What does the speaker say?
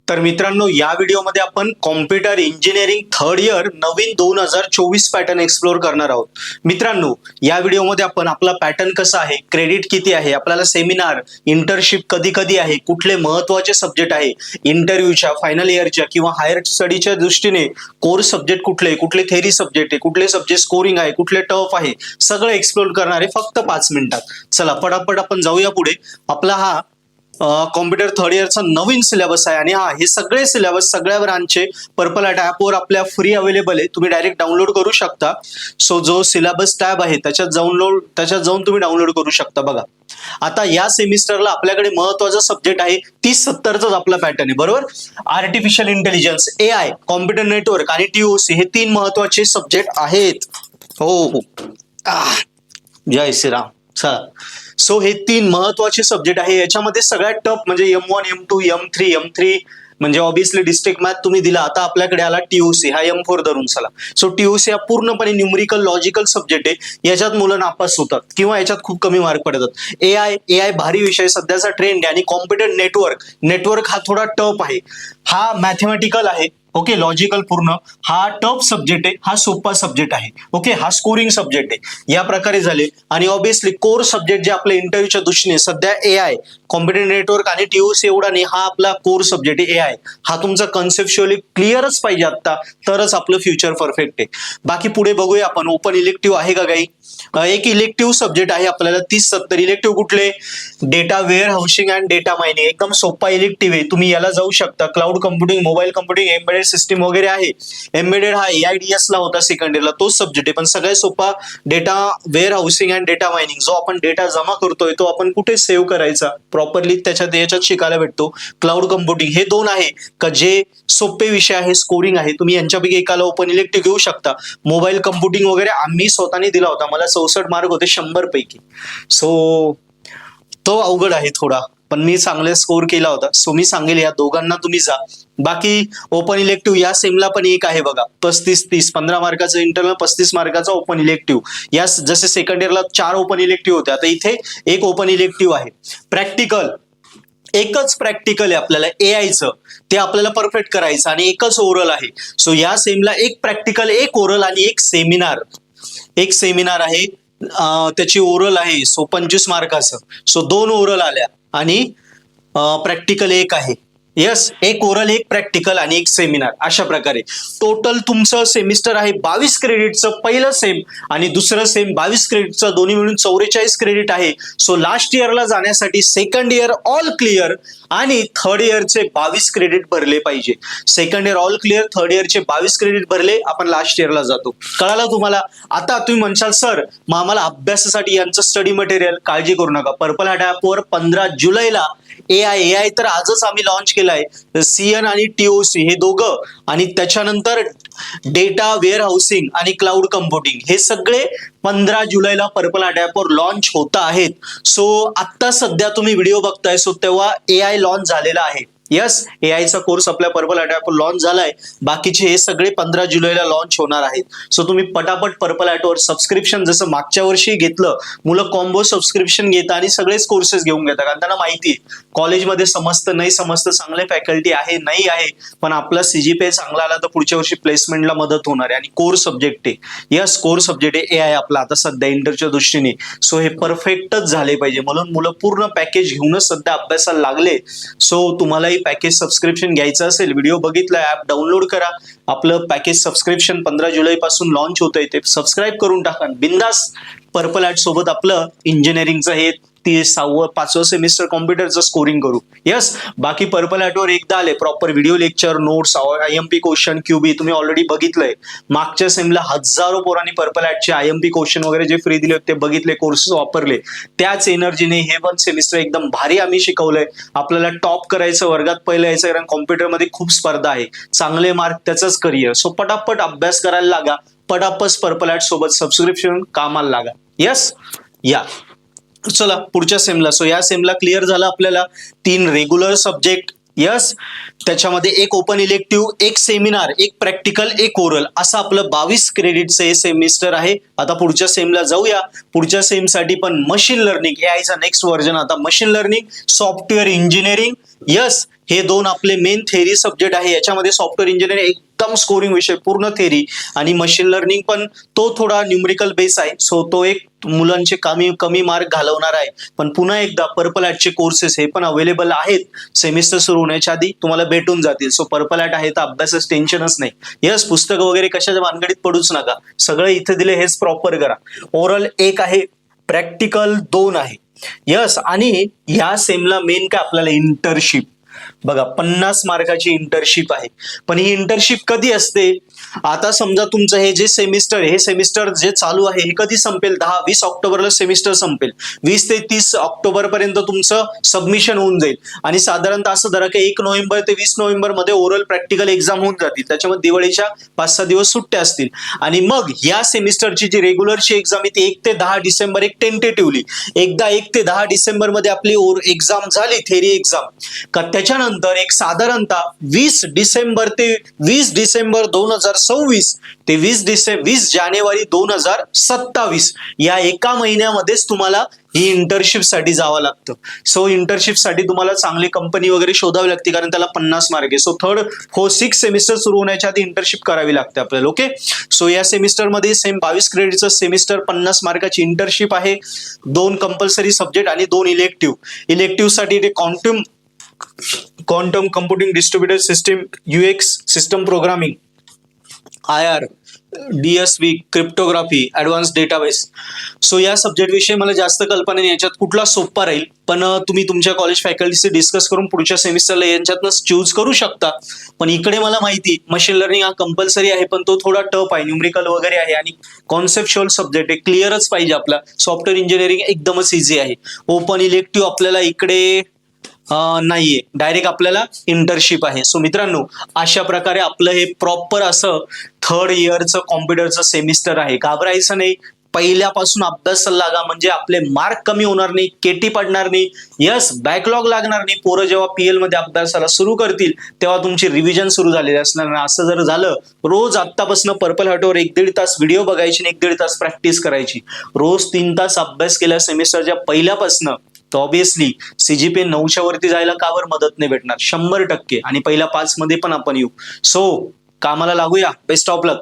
तर मित्रांनो, या व्हिडिओमध्ये आपण कॉम्प्युटर इंजिनिअरिंग थर्ड इयर नवीन 2024 पॅटर्न एक्सप्लोर करणार आहोत. मित्रांनो, या व्हिडिओमध्ये आपण आपला पॅटर्न कसा आहे, क्रेडिट किती आहे, आपल्याला सेमिनार, इंटर्नशिप कधी कधी आहे, कुठले महत्त्वाचे सब्जेक्ट आहे, इंटरव्ह्यूच्या, फायनल इयरच्या किंवा हायर स्टडीच्या दृष्टीने कोर्स सब्जेक्ट कुठले थेरी सब्जेक्ट आहे, कुठले सब्जेक्ट स्कोरिंग आहे, कुठले टफ आहे, सगळं एक्सप्लोर करणार आहे फक्त 5 मिनिटात. चला पटापट आपण जाऊया पुढे. आपला हा कॉम्प्युटर थर्ड इयरचा नवीन सिलेबस आहे आणि हे सगळे सिलेबस सगळ्या ब्रांचचे पर्पल आर्ट ॲपवर आपल्या फ्री अवेलेबल आहे. तुम्ही डायरेक्ट डाउनलोड करू शकता. सो जो सिलेबस टॅब आहे त्याच्यात जाऊन तुम्ही डाउनलोड करू शकता. बघा, आता या सेमिस्टरला आपल्याकडे महत्वाचा सब्जेक्ट आहे 30-70चा आपला पॅटर्न आहे, बरोबर. Artificial intelligence, AI, computer network आणि TOC हे 3 महत्वाचे सब्जेक्ट आहेत. हो, जय श्रीराम. सो हे 3 महत्वाचे सब्जेक्ट आहे. याच्यामध्ये सगळ्यात टफ म्हणजे M1, M2, M3 म्हणजे ऑब्विसली डिस्ट्रिक्ट मॅथ तुम्ही दिला. आता आपल्याकडे आला TOC, हा M4 धरून चला. सो TOC हा पूर्णपणे न्यूमरिकल लॉजिकल सब्जेक्ट आहे. याच्यात मुलं नापास होतात किंवा याच्यात खूप कमी मार्क पडतात. AI भारी विषय, सध्याचा ट्रेंड आहे. आणि कॉम्प्युटर नेटवर्क हा थोडा टफ आहे. हा मॅथमॅटिकल आहे, ओके, लॉजिकल पूर्ण. हा टफ सब्जेक्ट आहे, हा सोपा सब्जेक्ट आहे, ओके. हा स्कोरिंग सब्जेक्ट आहे. या प्रकारे झाले. आणि ऑब्विसली कोर सब्जेक्ट जे आपल्या इंटरव्ह्यूच्या दृष्टीने सध्या AI, कॉम्प्युटर नेटवर्क आणि TOC एवढा नाही, हा आपला कोर सब्जेक्ट आहे AI. हा तुमचा कन्सेप्च्युअली क्लिअरच पाहिजे आता, तरच आपलं फ्युचर परफेक्ट आहे. बाकी पुढे बघूया आपण. ओपन इलेक्टिव्ह आहे का काही? एक इलेक्टिव्ह सब्जेक्ट आहे आपल्याला 30-70. इलेक्टिव्ह कुठले? Data warehousing and data mining. एकदम सोपा इलेक्टिव्ह आहे. तुम्ही याला जाऊ शकता. Cloud computing, mobile computing, embedded system वगैरे आहे. एम्बेडेड हा AIDS ला होता सेकंड इयरला, तोच सब्जेक्ट आहे. पण सगळ्यात सोपा data warehousing and data mining. जो आपण डेटा जमा करतोय तो आपण कुठे सेव्ह करायचा प्रॉपरली, याच्यात शिकायला भेटतो. क्लाउड कम्प्युटिंग हे 2 आहे का जे सोपे विषय आहे, स्कोरिंग आहे. तुम्ही यांच्यापैकी एकाला ओपन इलेक्टिव्ह घेऊ शकता. मोबाईल कम्प्युटिंग वगैरे आम्ही स्वतःने दिला होता. मला 64 मार्क होते 100 पैकी. सो तो अवघड आहे थोडा, पण मी चांगले स्कोर केला होता. सो मी सांगेल या दोघांना तुम्ही जा. बाकी ओपन इलेक्टिव्ह या सेमला पण एक आहे बघा, 35-30, 15 मार्काचं इंटरनल, 35 मार्काचा ओपन इलेक्टिव्ह. या जसे सेकंड इयरला 4 ओपन इलेक्टिव्ह होते, आता इथे एक ओपन इलेक्टिव्ह आहे. प्रॅक्टिकल, एकच प्रॅक्टिकल आहे आपल्याला AIचं, ते आपल्याला परफेक्ट करायचं आणि एकच ओरल आहे. सो या सेमला एक प्रॅक्टिकल, एक ओरल आणि एक सेमिनार आहे. त्याची ओरल आहे. सो 25 मार्काचं. सो 2 ओरल आल्या आणि प्रॅक्टिकल एक आहे. यस, एक ओरल, एक प्रॅक्टिकल आणि एक सेमिनार. अशा प्रकारे टोटल तुमचं सेमिस्टर आहे 22 क्रेडिटचं. पहिलं सेम आणि दुसरं सेम 22 क्रेडिटचं, दोन्ही मिळून 44 क्रेडिट आहे. सो लास्ट इयरला जाण्यासाठी सेकंड इयर ऑल क्लिअर आणि थर्ड इयरचे 22 क्रेडिट भरले पाहिजे. Second year all clear, third इयरचे 22 क्रेडिट भरले, आपण लास्ट इयरला जातो. कळालं तुम्हाला? आता तुम्ही म्हणशाल सर मग आम्हाला अभ्यासासाठी यांचं स्टडी मटेरियल, काळजी करू नका. पर्पल आर्ट ॲपवर 15 जुलैला AI तर आजच आम्ही लॉन्च केलाय. CN आणि TOC हे दोघं, आणि त्याच्यानंतर डेटा वेअर हाऊसिंग आणि क्लाउड कम्प्युटिंग हे सगळे 15 जुलैला पर्पल आर्ट ॲपवर लॉन्च होत आहेत. सो आता सध्या तुम्ही व्हिडिओ बघताय, सो तेव्हा AI लॉन्च झालेला आहे. यस, AIचा कोर्स आपल्या पर्पल आर्ट ॲपवर लॉन्च झालाय. बाकीचे हे सगळे 15 जुलैला लॉन्च होणार आहेत. सो तुम्ही पटापट पर्पल आर्टवर सबस्क्रिप्शन, जसं मागच्या वर्षी घेतलं, मुलं कॉम्बो सबस्क्रिप्शन घेतात आणि सगळेच कोर्सेस घेऊन घेतात. कारण त्यांना माहिती आहे कॉलेजमध्ये समजतं नाही समजतं, चांगले फॅकल्टी आहे नाही आहे, पण आपला CGPA चांगला आला तर पुढच्या वर्षी प्लेसमेंटला मदत होणार आहे. आणि कोर सब्जेक्ट आहे, यस कोर सब्जेक्ट आहे AI आपला आता सध्या इंटरच्या दृष्टीने. सो हे परफेक्टच झाले पाहिजे, म्हणून मुलं पूर्ण पॅकेज घेऊनच सध्या अभ्यासाला लागले. सो तुम्हाला पॅकेज सबस्क्रिप्शन घ्यायचं असेल, व्हिडिओ बघितलाय, ऍप डाउनलोड करा. आपलं पॅकेज सबस्क्रिप्शन 15 जुलै पासून लॉन्च होतंय, ते सबस्क्राईब करून टाका. बिंदास पर्पल आर्ट सोबत आपलं इंजिनिअरिंगचं हे 5वं सेमिस्टर कॉम्प्युटरचं स्कोरिंग करू. यस, बाकी पर्पल आर्टवर एकदा आले proper video lecture, notes, IMP question, QB तुम्ही ऑलरेडी बघितलंय. मागच्या सेमला हजारो पोरांनी पर्पल आर्टचे IMP क्वेश्चन वगैरे जे फ्री दिले होते ते बघितले, कोर्सेस वापरले. त्याच एनर्जीने हे 1 सेमिस्टर एकदम भारी आम्ही शिकवलंय. आपल्याला टॉप करायचं, वर्गात पहिलं यायचं, कारण कॉम्प्युटरमध्ये खूप स्पर्धा आहे. चांगले मार्क त्याचंच करिअर. सो पटापट अभ्यास करायला लागा, पटापट पर्पल आर्ट सोबत सबस्क्रिप्शन कामाला लागा. यस, या चला पुढच्या सेमला. सो या सेमला क्लिअर झालं आपल्याला 3 रेग्युलर सब्जेक्ट, यस, त्याच्यामध्ये एक ओपन इलेक्टिव्ह, एक सेमिनार, एक प्रॅक्टिकल, एक ओरल, असं आपलं 22 क्रेडिटचं हे सेमिस्टर आहे. आता पुढच्या सेमला जाऊया. पुढच्या सेमसाठी पण मशीन लर्निंग हे आयचा नेक्स्ट व्हर्जन. आता machine learning, software engineering, yes, हे दोन आपले मेन थेरी सब्जेक्ट आहे. याच्यामध्ये सॉफ्टवेअर इंजिनिअरिंग एकदम स्कोरिंग विषय, पूर्ण थेरी, आणि मशीन लर्निंग पण तो थोडा न्यूमरिकल बेस आहे. सो तो एक मुलांचे कमी मार्क घालवणार आहे. पण पुन्हा एकदा पर्पल ॲटचे कोर्सेस हे पण अवेलेबल आहेत. सेमिस्टर सुरू होण्याच्या आधी तुम्हाला भेटून जातील. सो पर्पल ॲट आहे तर अभ्यासाचं टेन्शनच नाही. यस, पुस्तकं वगैरे कशाच्या भानगडीत पडूच नका. सगळं इथे दिले हेच प्रॉपर करा. ओरल 1 आहे, प्रॅक्टिकल 2 आहे. यस, आणि ह्या सेमला मेन काय आपल्याला इंटर्नशिप. बघा 50 मार्काची इंटर्नशिप आहे. पण ही इंटर्नशिप कधी असते? आता समजा तुमचं हे जे सेमिस्टर जे चालू आहे हे कधी संपेल? 10-20 ऑक्टोबरला सेमिस्टर संपेल. 20 ते 30 ऑक्टोबर पर्यंत तुमचं सबमिशन होऊन जाईल. आणि साधारणतः असं धरा की 1 नोव्हेंबर ते 20 नोव्हेंबर मध्ये ओरल प्रॅक्टिकल एक्झाम होऊन जातील. त्याच्यामध्ये दिवाळीच्या 5-6 दिवस सुट्ट्या असतील. आणि मग या सेमिस्टरची जी रेग्युलरची एक्झाम आहे ती 1 ते 10 डिसेंबर एक टेंटेटिव्हली, एकदा 1 ते 10 डिसेंबर मध्ये आपली एक्झाम झाली, थेरी एक्झाम का त्याच्यानंतर एक साधारणतः 20 डिसेंबर ते 20 डिसेंबर 2026 ते 20 जानेवारी 2027 या एका महिन्यामध्येच तुम्हाला ही इंटर्नशिप साठी जावं लागतं. सो इंटर्नशिप साठी तुम्हाला चांगली कंपनी वगैरे शोधावी लागते, कारण त्याला 50 मार्क आहे. सो 6 सेमिस्टर सुरू होण्याच्या आधी इंटर्नशिप करावी लागते आपल्याला. ओके, सो या सेमिस्टरमध्ये सेम 22 क्रेडिटचं सेमिस्टर, 50 मार्काची इंटर्नशिप आहे, 2 कंपल्सरी सब्जेक्ट आणि 2 इलेक्टिव्ह साठी ते quantum computing, distributed system, UX system programming, IR, DSV, cryptography, advance database. So या सब्जेक्ट विषयी मला जास्त कल्पना नाही, याच्यात कुठला सोपा राहील. पण तुम्ही तुमच्या कॉलेज फॅकल्टीशी डिस्कस करून पुढच्या सेमिस्टरला यांच्यातनं चूज करू शकता. पण इकडे मला माहिती मशीन लर्निंग हा कंपल्सरी आहे, पण तो थोडा टफ आहे, न्यूमरिकल वगैरे आहे आणि कॉन्सेप्च्युअल सब्जेक्ट आहे, क्लिअरच पाहिजे आपला. सॉफ्टवेअर इंजिनिअरिंग एकदमच इझी आहे. ओपन इलेक्टिव्ह आपल्याला इकडे नाहीये, डायरेक्ट आपल्याला इंटर्नशिप आहे. सो मित्रांनो, अशा प्रकारे आपलं हे प्रॉपर असं 3rd इयरचं कॉम्प्युटरचं सेमिस्टर आहे. घाबरायचं नाही, पहिल्यापासून अभ्यासाला लागा, म्हणजे आपले मार्क कमी होणार नाही, केटी पडणार नाही, यस, बॅकलॉग लागणार नाही. पोरं जेव्हा PL मध्ये अभ्यासाला सुरू करतील तेव्हा तुमची रिव्हिजन सुरू झालेली असणार नाही. असं जर झालं, रोज आत्तापासून पर्पल हार्टवर 1-1.5 तास व्हिडिओ बघायची आणि 1-1.5 तास प्रॅक्टिस करायची, रोज 3 तास अभ्यास केला सेमिस्टरच्या पहिल्यापासून, तर ऑब्विसली CGPA 9च्या वरती जायला का बरं मदत नाही भेटणार? 100%. आणि पहिल्या 5 मध्ये पण आपण येऊ. सो कामाला लागूया. Best of luck.